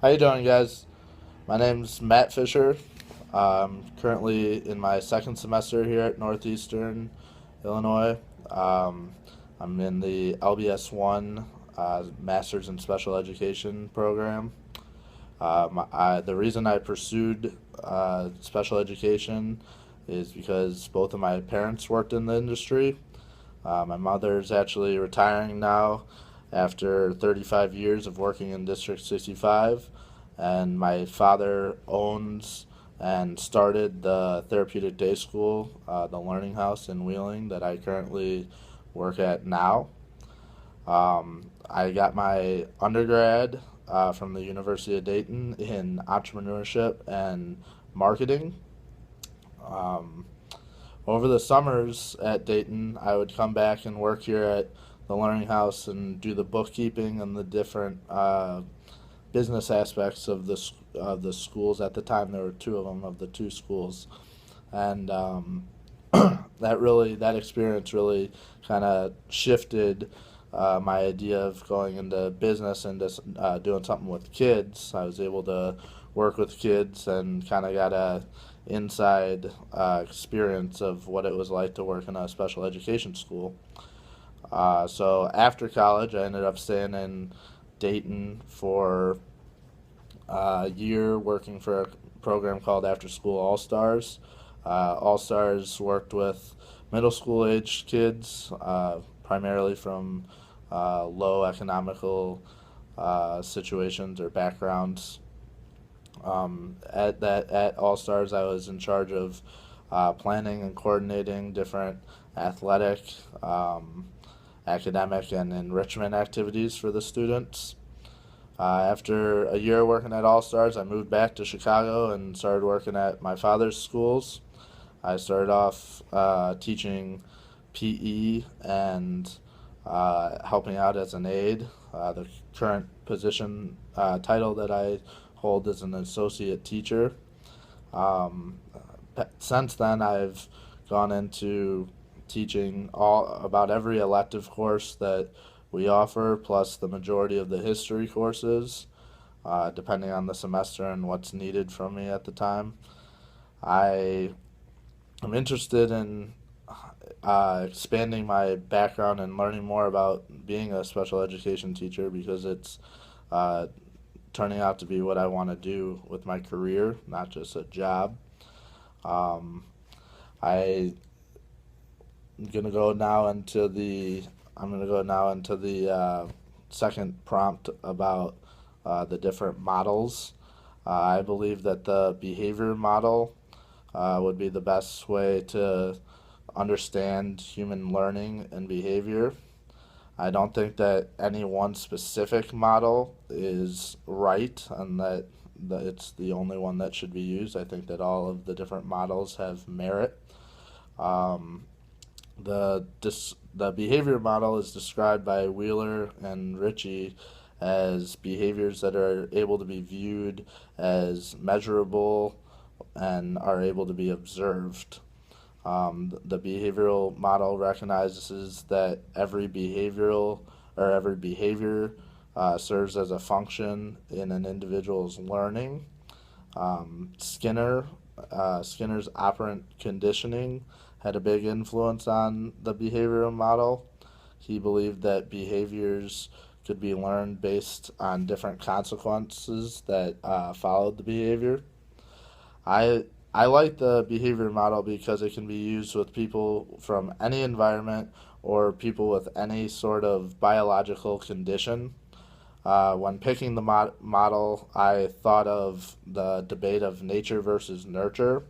How you doing, guys? My name's Matt Fisher. I'm currently in my second semester here at Northeastern Illinois. Um, I'm in the LBS 1 Masters in Special Education program. The reason I pursued special education is because both of my parents worked in the industry. My mother's actually retiring now after 35 years of working in District 65, and my father owns and started the therapeutic day school, the Learning House in Wheeling, that I currently work at now. I got my undergrad from the University of Dayton in entrepreneurship and marketing. Um, Over the summers at Dayton, I would come back and work here at the Learning House and do the bookkeeping and the different business aspects of the schools. At the time, there were two of them of the two schools, and that experience really kind of shifted my idea of going into business and just doing something with kids. I was able to work with kids and kind of got a inside experience of what it was like to work in a special education school. So after college, I ended up staying in Dayton for a year working for a program called After School All Stars. All Stars worked with middle school age kids, primarily from low economical situations or backgrounds. At All Stars, I was in charge of planning and coordinating different athletic, academic, and enrichment activities for the students. After a year working at All Stars, I moved back to Chicago and started working at my father's schools. I started off teaching PE and helping out as an aide. The current position title that I hold is an associate teacher. Um, since then, I've gone into teaching all about every elective course that we offer, plus the majority of the history courses, depending on the semester and what's needed from me at the time. I am interested in expanding my background and learning more about being a special education teacher because it's uh, turning out to be what I want to do with my career, not just a job. Um, I gonna go now into the I'm gonna go now into the second prompt about the different models. I believe that the behavior model would be the best way to understand human learning and behavior. I don't think that any one specific model is right and that it's the only one that should be used. I think that all of the different models have merit. Um, the behavior model is described by Wheeler and Ritchie as behaviors that are able to be viewed as measurable and are able to be observed. The behavioral model recognizes that every behavior serves as a function in an individual's learning. Skinner's operant conditioning had a big influence on the behavioral model. He believed that behaviors could be learned based on different consequences that followed the behavior. I I like the behavior model because it can be used with people from any environment or people with any sort of biological condition. When picking the model, I thought of the debate of nature versus nurture,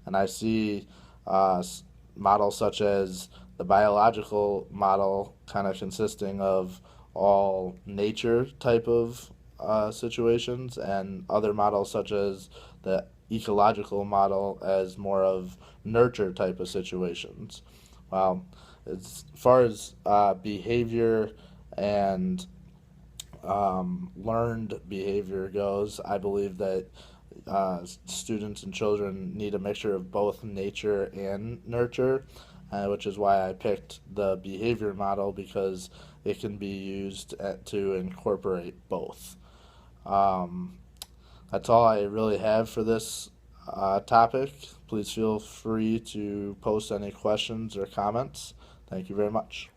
and I see uh, models such as the biological model kind of consisting of all nature type of situations, and other models such as the ecological model as more of nurture type of situations. Well, as far as behavior and learned behavior goes, I believe that students and children need a mixture of both nature and nurture, which is why I picked the behavior model because it can be used to incorporate both. Um, That's all I really have for this topic. Please feel free to post any questions or comments. Thank you very much.